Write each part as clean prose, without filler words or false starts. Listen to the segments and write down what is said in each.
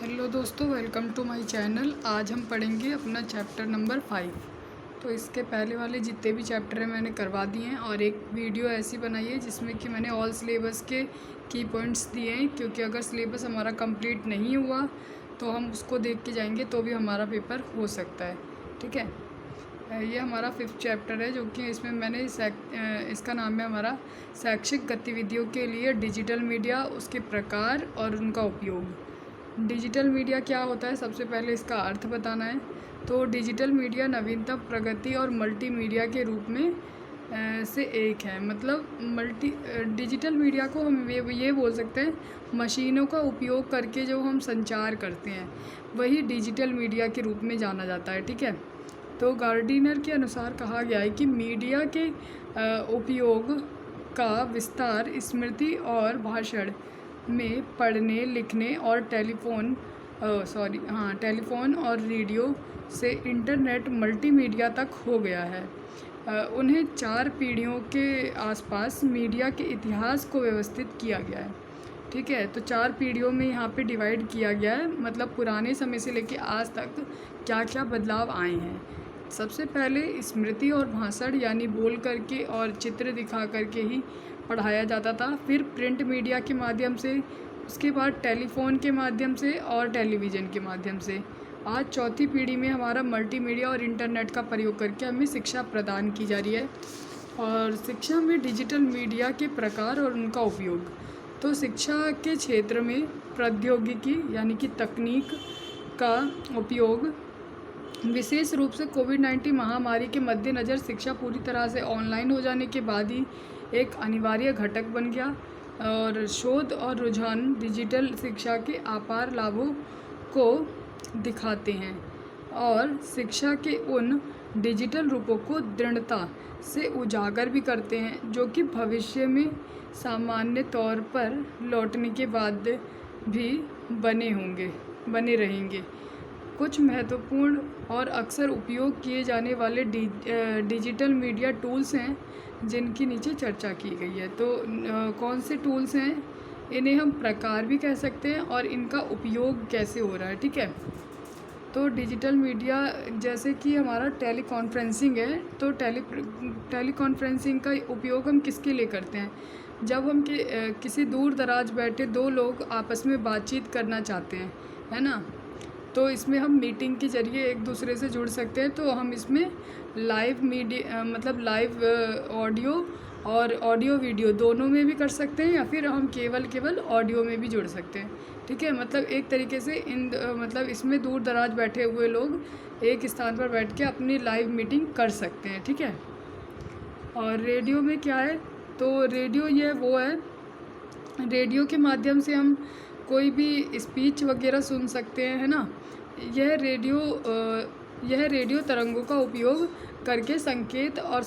Hello दोस्तों, welcome to my channel. आज हम पढ़ेंगे अपना चैप्टर नंबर 5। तो इसके पहले वाले जितने भी चैप्टर हैं मैंने करवा दिए हैं और एक वीडियो ऐसी बनाई है जिसमें कि मैंने ऑल सिलेबस के की पॉइंट्स दिए हैं, क्योंकि अगर सिलेबस हमारा कंप्लीट नहीं हुआ तो हम उसको देख के जाएंगे तो भी हमारा पेपर हो सकता है। ठीक है, ये हमारा 5th चैप्टर है जो कि इसमें मैंने इसका नाम है हमारा शैक्षिक गतिविधियों के लिए डिजिटल मीडिया, उसके प्रकार और उनका उपयोग। डिजिटल मीडिया क्या होता है, सबसे पहले इसका अर्थ बताना है। तो डिजिटल मीडिया नवीनतम प्रगति और मल्टीमीडिया के रूप में से एक है। मतलब डिजिटल मीडिया को हम ये बोल सकते हैं, मशीनों का उपयोग करके जो हम संचार करते हैं वही डिजिटल मीडिया के रूप में जाना जाता है। ठीक है, तो गार्डिनर के अनुसार कहा गया है कि मीडिया के उपयोग का विस्तार स्मृति और भाषण में पढ़ने लिखने और टेलीफोन और रेडियो से इंटरनेट मल्टीमीडिया तक हो गया है। उन्हें 4 पीढ़ियों के आसपास मीडिया के इतिहास को व्यवस्थित किया गया है। ठीक है, तो 4 पीढ़ियों में यहाँ पे डिवाइड किया गया है, मतलब पुराने समय से लेके आज तक क्या क्या बदलाव आए हैं। सबसे पहले स्मृति और भाषण यानी बोल करके और चित्र दिखा करके ही पढ़ाया जाता था। फिर प्रिंट मीडिया के माध्यम से, उसके बाद टेलीफोन के माध्यम से और टेलीविज़न के माध्यम से। आज चौथी पीढ़ी में हमारा मल्टीमीडिया और इंटरनेट का प्रयोग करके हमें शिक्षा प्रदान की जा रही है। और शिक्षा में डिजिटल मीडिया के प्रकार और उनका उपयोग। तो शिक्षा के क्षेत्र में प्रौद्योगिकी यानी कि तकनीक का उपयोग विशेष रूप से कोविड-19 महामारी के मद्देनज़र शिक्षा पूरी तरह से ऑनलाइन हो जाने के बाद ही एक अनिवार्य घटक बन गया। और शोध और रुझान डिजिटल शिक्षा के अपार लाभों को दिखाते हैं और शिक्षा के उन डिजिटल रूपों को दृढ़ता से उजागर भी करते हैं जो कि भविष्य में सामान्य तौर पर लौटने के बाद भी बने रहेंगे। कुछ महत्वपूर्ण और अक्सर उपयोग किए जाने वाले डिजिटल मीडिया टूल्स हैं जिनकी नीचे चर्चा की गई है। तो कौन से टूल्स हैं, इन्हें हम प्रकार भी कह सकते हैं और इनका उपयोग कैसे हो रहा है। ठीक है, तो डिजिटल मीडिया जैसे कि हमारा टेलीकॉन्फ्रेंसिंग है, तो टेलीकॉन्फ्रेंसिंग का उपयोग हम किसके लिए करते हैं, जब हम किसी दूर दराज बैठे 2 लोग आपस में बातचीत करना चाहते हैं, है ना। तो इसमें हम मीटिंग के ज़रिए एक दूसरे से जुड़ सकते हैं। तो हम इसमें लाइव मीडिया मतलब लाइव ऑडियो और ऑडियो वीडियो दोनों में भी कर सकते हैं, या फिर हम केवल ऑडियो में भी जुड़ सकते हैं। ठीक है, मतलब एक तरीके से मतलब इसमें दूर दराज बैठे हुए लोग एक स्थान पर बैठ के अपनी लाइव मीटिंग कर सकते हैं। ठीक है, और रेडियो में क्या है, तो रेडियो रेडियो के माध्यम से हम कोई भी स्पीच वगैरह सुन सकते हैं, है ना। यह रेडियो तरंगों का उपयोग करके संकेत और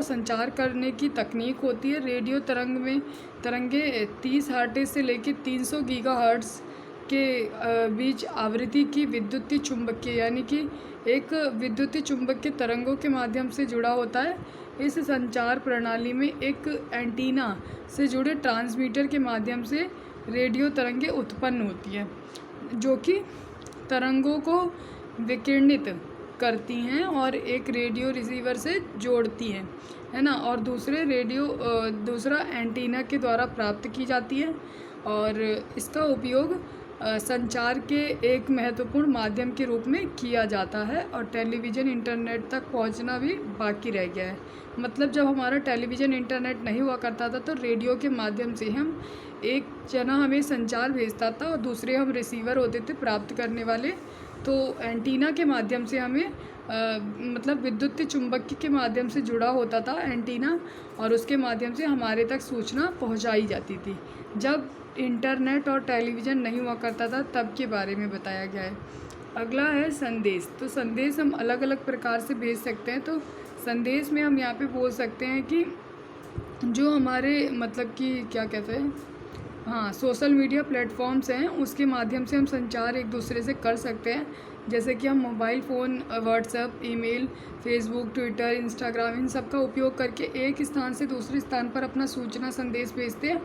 संचार करने की तकनीक होती है। रेडियो तरंगे 30 हर्ट्ज से लेकर 300 गीगाहर्ट्ज के बीच आवृत्ति की विद्युतीय चुंबकीय यानी कि एक विद्युतीय चुंबकीय तरंगों के माध्यम से जुड़ा होता है। इस संचार प्रणाली में एक एंटीना से जुड़े ट्रांसमीटर के माध्यम से रेडियो तरंगें उत्पन्न होती हैं जो कि तरंगों को विकिरणित करती हैं और एक रेडियो रिसीवर से जोड़ती हैं, है ना। और दूसरा एंटीना के द्वारा प्राप्त की जाती है। और इसका उपयोग संचार के एक महत्वपूर्ण माध्यम के रूप में किया जाता है। और टेलीविज़न इंटरनेट तक पहुंचना भी बाकी रह गया है। मतलब जब हमारा टेलीविज़न इंटरनेट नहीं हुआ करता था तो रेडियो के माध्यम से हम एक जना हमें संचार भेजता था और दूसरे हम रिसीवर होते थे प्राप्त करने वाले। तो एंटीना के माध्यम से हमें मतलब विद्युतीय चुंबकीय के माध्यम से जुड़ा होता था एंटीना, और उसके माध्यम से हमारे तक सूचना पहुंचाई जाती थी। जब इंटरनेट और टेलीविज़न नहीं हुआ करता था तब के बारे में बताया गया है। अगला है संदेश। तो संदेश हम अलग अलग प्रकार से भेज सकते हैं। तो संदेश में हम यहाँ पे बोल सकते हैं कि जो हमारे मतलब कि क्या कहते हैं, सोशल मीडिया प्लेटफॉर्म्स हैं उसके माध्यम से हम संचार एक दूसरे से कर सकते हैं। जैसे कि हम mobile phone, WhatsApp, email, Facebook, Twitter, Instagram, इन सब का उपयोग करके एक स्थान से दूसरे स्थान पर अपना सूचना संदेश भेजते हैं।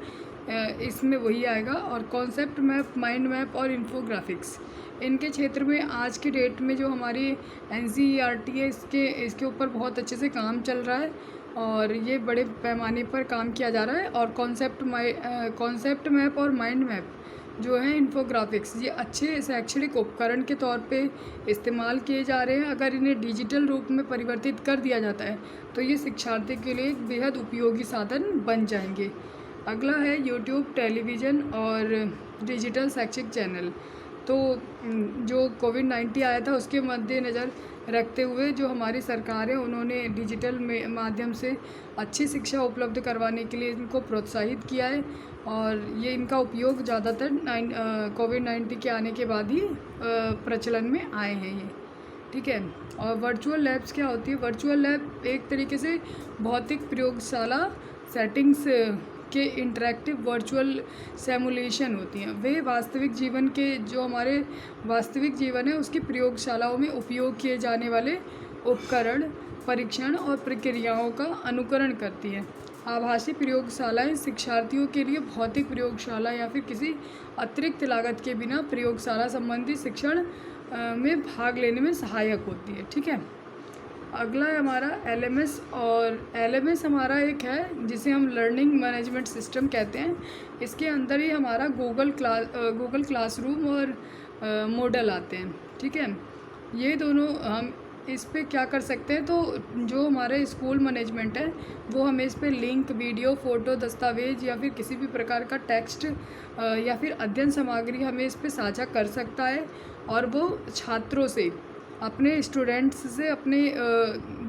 इसमें वही आएगा। और कॉन्सेप्ट मैप, माइंड मैप और इन्फोग्राफिक्स, इनके क्षेत्र में आज की डेट में जो हमारी एनसीईआरटी है इसके ऊपर बहुत अच्छे से काम चल रहा है और ये बड़े पैमाने पर काम किया जा रहा है। और कॉन्सेप्ट मैप और माइंड मैप जो है इन्फोग्राफिक्स, ये अच्छे शैक्षणिक उपकरण के तौर पे इस्तेमाल किए जा रहे हैं। अगर इन्हें डिजिटल रूप में परिवर्तित कर दिया जाता है तो ये शिक्षार्थी के लिए एक बेहद उपयोगी साधन बन जाएंगे। अगला है यूट्यूब, टेलीविज़न और डिजिटल शैक्षिक चैनल। तो जो कोविड-19 आया था उसके मद्देनज़र रखते हुए जो हमारी सरकार है उन्होंने डिजिटल माध्यम से अच्छी शिक्षा उपलब्ध करवाने के लिए इनको प्रोत्साहित किया है और ये इनका उपयोग ज़्यादातर कोविड-19 के आने के बाद ही प्रचलन में आए हैं ये, ठीक है। और वर्चुअल लैब्स क्या होती है? वर्चुअल लैब एक तरीके से भौतिक प्रयोगशाला सेटिंग्स के इंटरैक्टिव वर्चुअल सिमुलेशन होती हैं। वे वास्तविक जीवन के जो हमारे वास्तविक जीवन है उसकी प्रयोगशालाओं में उपयोग किए जाने वाले उपकरण, परीक्षण और प्रक्रियाओं का अनुकरण करती हैं। आभासी प्रयोगशालाएं शिक्षार्थियों के लिए भौतिक प्रयोगशाला या फिर किसी अतिरिक्त लागत के बिना प्रयोगशाला संबंधी शिक्षण में भाग लेने में सहायक होती है, ठीक है। अगला है हमारा एलएमएस। और एलएमएस हमारा एक है जिसे हम लर्निंग मैनेजमेंट सिस्टम कहते हैं। इसके अंदर ही हमारा गूगल क्लासरूम और मॉडल आते हैं, ठीक है। ये दोनों हम इस पे क्या कर सकते हैं, तो जो हमारे स्कूल मैनेजमेंट है वो हमें इस पे लिंक, वीडियो, फ़ोटो, दस्तावेज या फिर किसी भी प्रकार का टेक्स्ट या फिर अध्ययन सामग्री हमें इस पे साझा कर सकता है और वो छात्रों से, अपने स्टूडेंट्स से अपने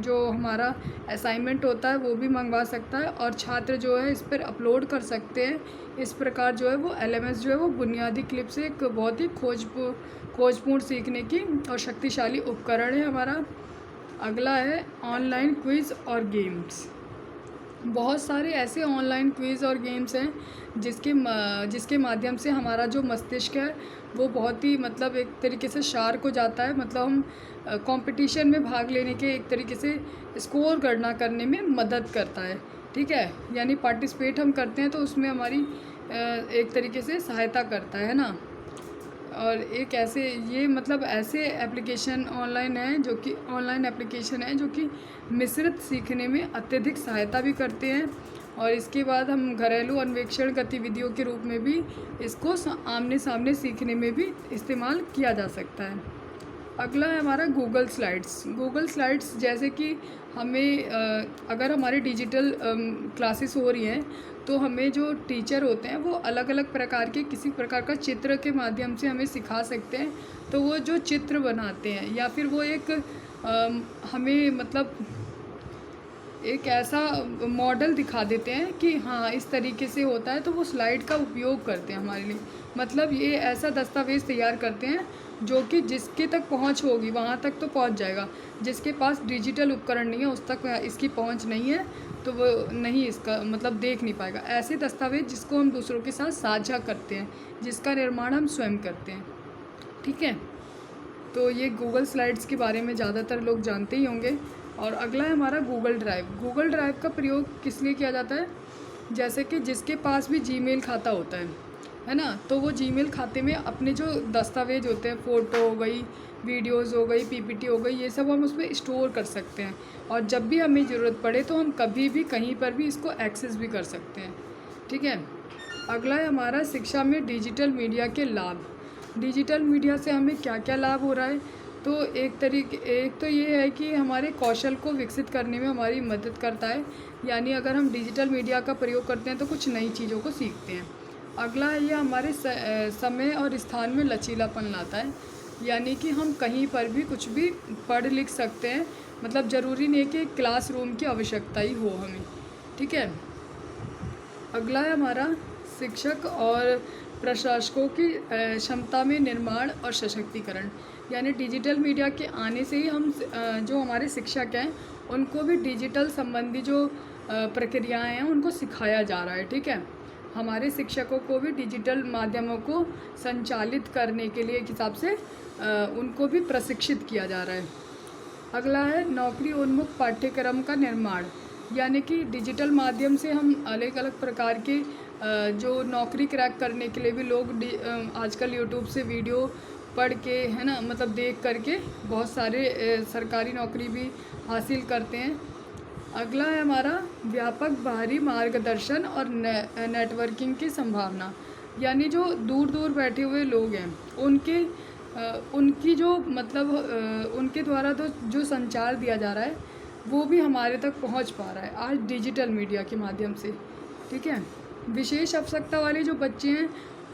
जो हमारा असाइनमेंट होता है वो भी मंगवा सकता है और छात्र जो है इस पर अपलोड कर सकते हैं। इस प्रकार जो है वो एलएमएस जो है वो बुनियादी क्लिप से एक बहुत ही खोजपूर्ण सीखने की और शक्तिशाली उपकरण है हमारा। अगला है ऑनलाइन क्विज़ और गेम्स। बहुत सारे ऐसे ऑनलाइन क्विज़ और गेम्स हैं जिसके माध्यम से हमारा जो मस्तिष्क है वो बहुत ही मतलब एक तरीके से शार्प हो जाता है। मतलब हम कंपटीशन में भाग लेने के एक तरीके से स्कोर गणना करने में मदद करता है, ठीक है। यानी पार्टिसिपेट हम करते हैं तो उसमें हमारी एक तरीके से सहायता करता है ना। और एक ऐसे ये मतलब ऐसे एप्लीकेशन ऑनलाइन एप्लीकेशन है जो कि मिश्रित सीखने में अत्यधिक सहायता भी करते हैं। और इसके बाद हम घरेलू अन्वेषण गतिविधियों के रूप में भी इसको आमने सामने सीखने में भी इस्तेमाल किया जा सकता है। अगला है हमारा गूगल स्लाइड्स। जैसे कि हमें अगर हमारे डिजिटल क्लासेस हो रही हैं तो हमें जो टीचर होते हैं वो अलग अलग प्रकार के किसी प्रकार का चित्र के माध्यम से हमें सिखा सकते हैं। तो वो जो चित्र बनाते हैं या फिर वो एक हमें मतलब एक ऐसा मॉडल दिखा देते हैं कि हाँ इस तरीके से होता है, तो वो स्लाइड का उपयोग करते हैं हमारे लिए। मतलब ये ऐसा दस्तावेज़ तैयार करते हैं जो कि जिसके तक पहुंच होगी वहाँ तक तो पहुंच जाएगा, जिसके पास डिजिटल उपकरण नहीं है उस तक इसकी पहुंच नहीं है तो वो नहीं इसका मतलब देख नहीं पाएगा। ऐसे दस्तावेज़ जिसको हम दूसरों के साथ साझा करते हैं, जिसका निर्माण हम स्वयं करते हैं, ठीक है। तो ये गूगल स्लाइड्स के बारे में ज़्यादातर लोग जानते ही होंगे। और अगला है हमारा गूगल ड्राइव का प्रयोग किस लिए किया जाता है? जैसे कि जिसके पास भी जीमेल खाता होता है ना, तो वो जीमेल खाते में अपने जो दस्तावेज होते हैं, फ़ोटो हो गई, वीडियोज़ हो गई, पीपीटी हो गई, ये सब हम उसमें स्टोर कर सकते हैं और जब भी हमें ज़रूरत पड़े तो हम कभी भी कहीं पर भी इसको एक्सेस भी कर सकते हैं, ठीक है। अगला है हमारा शिक्षा में डिजिटल मीडिया के लाभ। डिजिटल मीडिया से हमें क्या क्या लाभ हो रहा है? तो एक तो ये है कि हमारे कौशल को विकसित करने में हमारी मदद करता है। यानी अगर हम डिजिटल मीडिया का प्रयोग करते हैं तो कुछ नई चीज़ों को सीखते हैं। अगला है ये हमारे समय और स्थान में लचीलापन लाता है। यानी कि हम कहीं पर भी कुछ भी पढ़ लिख सकते हैं। मतलब ज़रूरी नहीं है कि क्लासरूम की आवश्यकता ही हो हमें, ठीक है। अगला है हमारा शिक्षक और प्रशासकों की क्षमता में निर्माण और सशक्तिकरण। यानी डिजिटल मीडिया के आने से ही हम जो हमारे शिक्षक हैं उनको भी डिजिटल संबंधी जो प्रक्रियाएं हैं उनको सिखाया जा रहा है, ठीक है। हमारे शिक्षकों को भी डिजिटल माध्यमों को संचालित करने के लिए एक हिसाब से उनको भी प्रशिक्षित किया जा रहा है। अगला है नौकरी उन्मुख पाठ्यक्रम का निर्माण। यानी कि डिजिटल माध्यम से हम अलग अलग प्रकार के जो नौकरी क्रैक करने के लिए भी लोग आजकल यूट्यूब से वीडियो पढ़ के, है ना, मतलब देख करके बहुत सारे सरकारी नौकरी भी हासिल करते हैं। अगला है हमारा व्यापक बाहरी मार्गदर्शन और नेटवर्किंग की संभावना, यानी जो दूर दूर बैठे हुए लोग हैं उनकी जो मतलब उनके द्वारा तो जो संचार दिया जा रहा है वो भी हमारे तक पहुंच पा रहा है आज डिजिटल मीडिया के माध्यम से। ठीक है, विशेष आवश्यकता वाले जो बच्चे हैं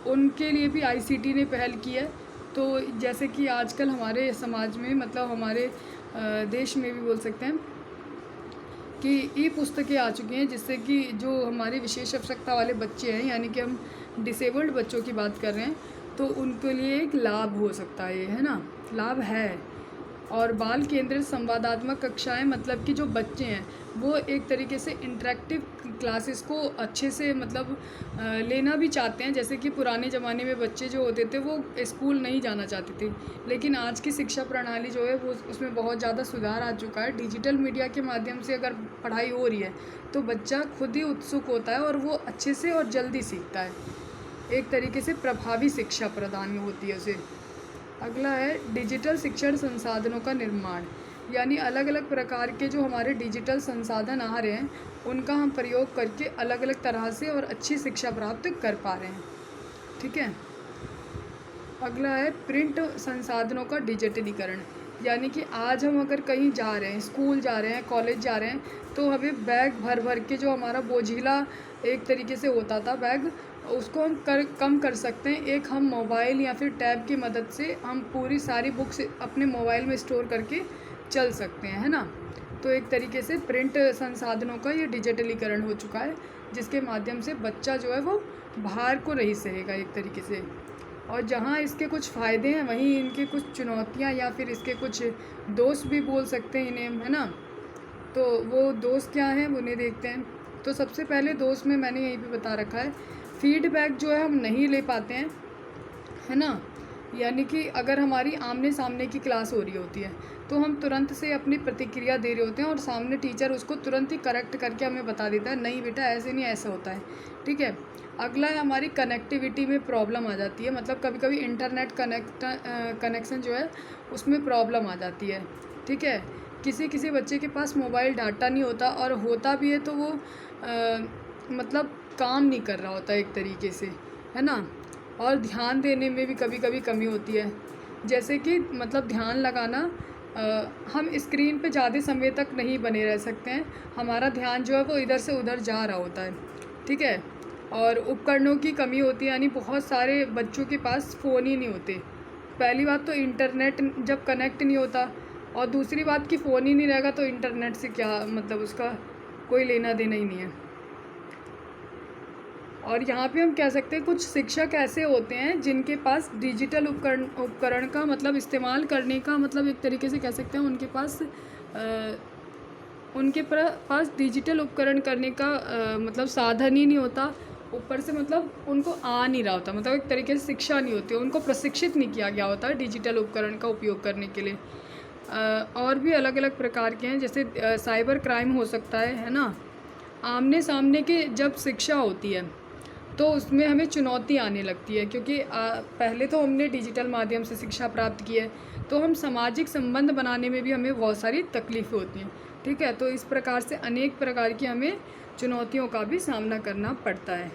उनके लिए भी आईसीटी ने पहल की है। तो जैसे कि आजकल हमारे समाज में, मतलब हमारे देश में भी बोल सकते हैं कि ई पुस्तकें आ चुकी हैं, जिससे कि जो हमारे विशेष आवश्यकता वाले बच्चे हैं, यानी कि हम डिसेबल्ड बच्चों की बात कर रहे हैं, तो उनके लिए एक लाभ हो सकता है, ये है ना, लाभ है। और बाल केंद्रित संवादात्मक कक्षाएं, मतलब कि जो बच्चे हैं वो एक तरीके से इंटरेक्टिव क्लासेस को अच्छे से मतलब लेना भी चाहते हैं। जैसे कि पुराने ज़माने में बच्चे जो होते थे वो स्कूल नहीं जाना चाहते थे, लेकिन आज की शिक्षा प्रणाली जो है वो उसमें बहुत ज़्यादा सुधार आ चुका है। डिजिटल मीडिया के माध्यम से अगर पढ़ाई हो रही है तो बच्चा खुद ही उत्सुक होता है और वो अच्छे से और जल्दी सीखता है, एक तरीके से प्रभावी शिक्षा प्रदान होती है उसे। अगला है डिजिटल शिक्षण संसाधनों का निर्माण, यानी अलग अलग प्रकार के जो हमारे डिजिटल संसाधन आ रहे हैं उनका हम प्रयोग करके अलग अलग तरह से और अच्छी शिक्षा प्राप्त कर पा रहे हैं। ठीक है, अगला है प्रिंट संसाधनों का डिजिटलीकरण, यानी कि आज हम अगर कहीं जा रहे हैं, स्कूल जा रहे हैं, कॉलेज जा रहे हैं, तो हमें बैग भर भर के जो हमारा बोझिला एक तरीके से होता था बैग, उसको हम कम कर सकते हैं। एक हम मोबाइल या फिर टैब की मदद से हम पूरी सारी बुक्स अपने मोबाइल में स्टोर करके चल सकते हैं, है ना। तो एक तरीके से प्रिंट संसाधनों का ये डिजिटलीकरण हो चुका है, जिसके माध्यम से बच्चा जो है वो बाहर को नहीं सहेगा एक तरीके से। और जहाँ इसके कुछ फ़ायदे हैं वहीं इनके कुछ चुनौतियाँ या फिर इसके कुछ दोष भी बोल सकते हैं इन्हें, है ना। तो वो दोष क्या हैं उन्हें देखते हैं। तो सबसे पहले दोष में मैंने यहीं पे बता रखा है, फीडबैक जो है हम नहीं ले पाते हैं, है ना। यानी कि अगर हमारी आमने सामने की क्लास हो रही होती है तो हम तुरंत से अपनी प्रतिक्रिया दे रहे होते हैं और सामने टीचर उसको तुरंत ही करेक्ट करके हमें बता देता है, नहीं बेटा ऐसे नहीं, ऐसा होता है। ठीक है, अगला है हमारी कनेक्टिविटी में प्रॉब्लम आ जाती है, मतलब कभी कभी इंटरनेट कनेक्शन जो है उसमें प्रॉब्लम आ जाती है। ठीक है, किसी बच्चे के पास मोबाइल डाटा नहीं होता, और होता भी है तो वो मतलब काम नहीं कर रहा होता एक तरीके से, है ना। और ध्यान देने में भी कभी कभी कमी होती है, जैसे कि मतलब ध्यान लगाना, हम स्क्रीन पे ज़्यादा समय तक नहीं बने रह सकते हैं, हमारा ध्यान जो है वो इधर से उधर जा रहा होता है। ठीक है, और उपकरणों की कमी होती है, यानी बहुत सारे बच्चों के पास फ़ोन ही नहीं होते। पहली बात तो इंटरनेट जब कनेक्ट नहीं होता, और दूसरी बात कि फ़ोन ही नहीं रहेगा तो इंटरनेट से क्या मतलब, उसका कोई लेना देना ही नहीं है। और यहाँ पे हम कह सकते हैं कुछ शिक्षक ऐसे होते हैं जिनके पास डिजिटल उपकरण का मतलब इस्तेमाल करने का मतलब एक तरीके से कह सकते हैं उनके पास डिजिटल उपकरण करने का मतलब साधन ही नहीं होता, ऊपर से मतलब उनको आ नहीं रहा होता, मतलब एक तरीके से शिक्षा नहीं होती, उनको प्रशिक्षित नहीं किया गया होता डिजिटल उपकरण का उपयोग करने के लिए। और भी अलग अलग प्रकार के हैं, जैसे साइबर क्राइम हो सकता है ना। आमने सामने के जब शिक्षा होती है तो उसमें हमें चुनौती आने लगती है, क्योंकि पहले तो हमने डिजिटल माध्यम से शिक्षा प्राप्त की है, तो हम सामाजिक संबंध बनाने में भी हमें बहुत सारी तकलीफ़ें होती हैं। ठीक है, तो इस प्रकार से अनेक प्रकार की हमें चुनौतियों का भी सामना करना पड़ता है।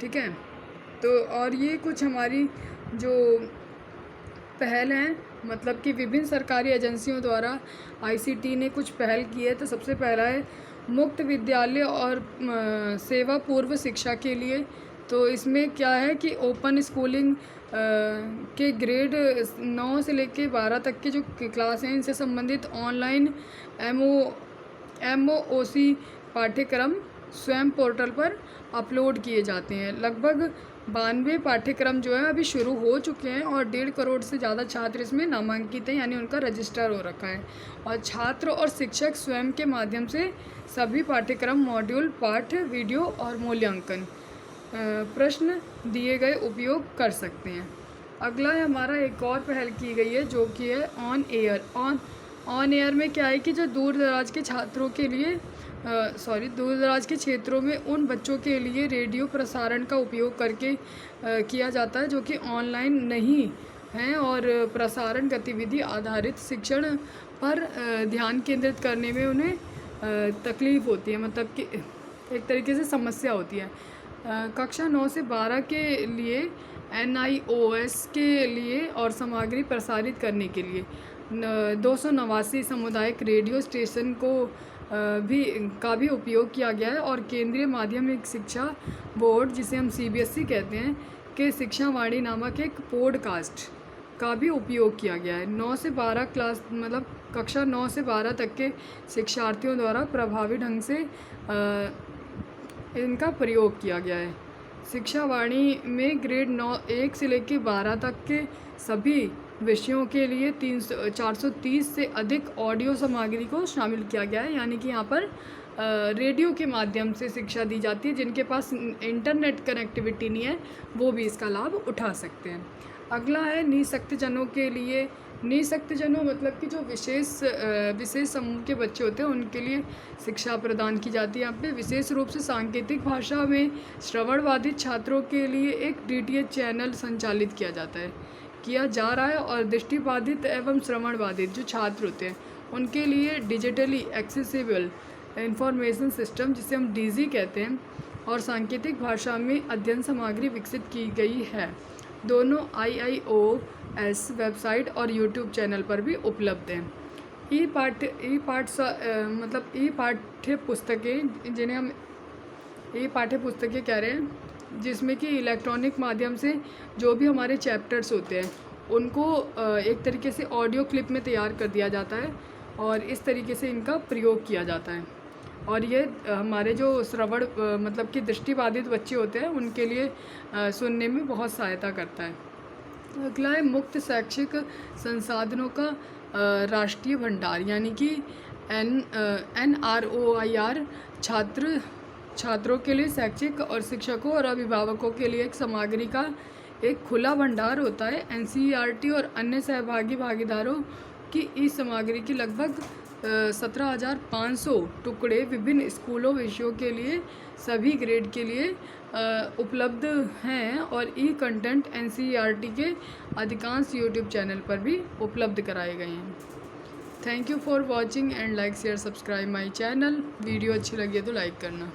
ठीक है, तो और ये कुछ हमारी जो पहल हैं, मतलब कि विभिन्न सरकारी एजेंसियों द्वारा आईसीटी ने कुछ पहल की है। तो सबसे पहला है मुक्त विद्यालय और सेवा पूर्व शिक्षा के लिए। तो इसमें क्या है कि ओपन स्कूलिंग के ग्रेड 9 से लेके 12 तक के जो क्लास हैं इनसे संबंधित ऑनलाइन MOOC पाठ्यक्रम स्वयं पोर्टल पर अपलोड किए जाते हैं। लगभग 92 पाठ्यक्रम जो है अभी शुरू हो चुके हैं और 1.5 करोड़ से ज़्यादा छात्र इसमें नामांकित हैं, यानी उनका रजिस्टर हो रखा है। और छात्र और शिक्षक स्वयं के माध्यम से सभी पाठ्यक्रम, मॉड्यूल, पाठ, वीडियो और मूल्यांकन प्रश्न दिए गए उपयोग कर सकते हैं। अगला है हमारा एक और पहल की गई है जो कि है ऑन एयर में क्या है कि जो दूर दराज के छात्रों के लिए दूर दराज के क्षेत्रों में उन बच्चों के लिए रेडियो प्रसारण का उपयोग करके किया जाता है जो कि ऑनलाइन नहीं हैं और प्रसारण गतिविधि आधारित शिक्षण पर ध्यान केंद्रित करने में उन्हें तकलीफ़ होती है, मतलब कि एक तरीके से समस्या होती है। कक्षा 9 से 12 के लिए NIOS के लिए और सामग्री प्रसारित करने के लिए 289 सामुदायिक रेडियो स्टेशन का भी उपयोग किया गया है और केंद्रीय माध्यमिक शिक्षा बोर्ड, जिसे हम CBSE कहते हैं, के शिक्षावाणी नामक एक पॉडकास्ट का भी उपयोग किया गया है। 9 से 12 क्लास मतलब कक्षा 9 से 12 तक के शिक्षार्थियों द्वारा प्रभावी ढंग से इनका प्रयोग किया गया है। शिक्षावाणी में ग्रेड 1 से लेकर 12 तक के सभी विषयों के लिए 430 से अधिक ऑडियो सामग्री को शामिल किया गया है, यानी कि यहाँ पर रेडियो के माध्यम से शिक्षा दी जाती है। जिनके पास इंटरनेट कनेक्टिविटी नहीं है वो भी इसका लाभ उठा सकते हैं। अगला है निःशक्तजनों के लिए। निःशक्तजनों मतलब कि जो विशेष समूह के बच्चे होते हैं उनके लिए शिक्षा प्रदान की जाती है। यहाँ पे विशेष रूप से सांकेतिक भाषा में श्रवण बाधित छात्रों के लिए एक DTH चैनल संचालित किया जा रहा है और दृष्टिबाधित एवं श्रवण बाधित जो छात्र होते हैं उनके लिए डिजिटली एक्सेसिबल इंफॉर्मेशन सिस्टम, जिसे हम DZ कहते हैं, और सांकेतिक भाषा में अध्ययन सामग्री विकसित की गई है। दोनों IIOS वेबसाइट और YouTube चैनल पर भी उपलब्ध हैं। ई पाठ्य पुस्तकें, जिन्हें हम पाठ्य पुस्तकें कह रहे हैं, जिसमें कि इलेक्ट्रॉनिक माध्यम से जो भी हमारे चैप्टर्स होते हैं उनको एक तरीके से ऑडियो क्लिप में तैयार कर दिया जाता है और इस तरीके से इनका प्रयोग किया जाता है। और ये हमारे जो श्रवण मतलब कि दृष्टिबाधित बच्चे होते हैं उनके लिए सुनने में बहुत सहायता करता है। अगला है मुक्त शैक्षिक संसाधनों का राष्ट्रीय भंडार, यानी कि NROIR छात्रों के लिए शैक्षिक और शिक्षकों और अभिभावकों के लिए एक सामग्री का एक खुला भंडार होता है। NCERT और अन्य सहभागी भागीदारों की इस सामग्री की लगभग 17,500 टुकड़े विभिन्न स्कूलों विषयों के लिए सभी ग्रेड के लिए उपलब्ध हैं और कंटेंट NCERT के अधिकांश YouTube चैनल पर भी उपलब्ध कराए गए हैं। Thank you for watching and like share subscribe my channel. Video अच्छी लगी है तो लाइक करना।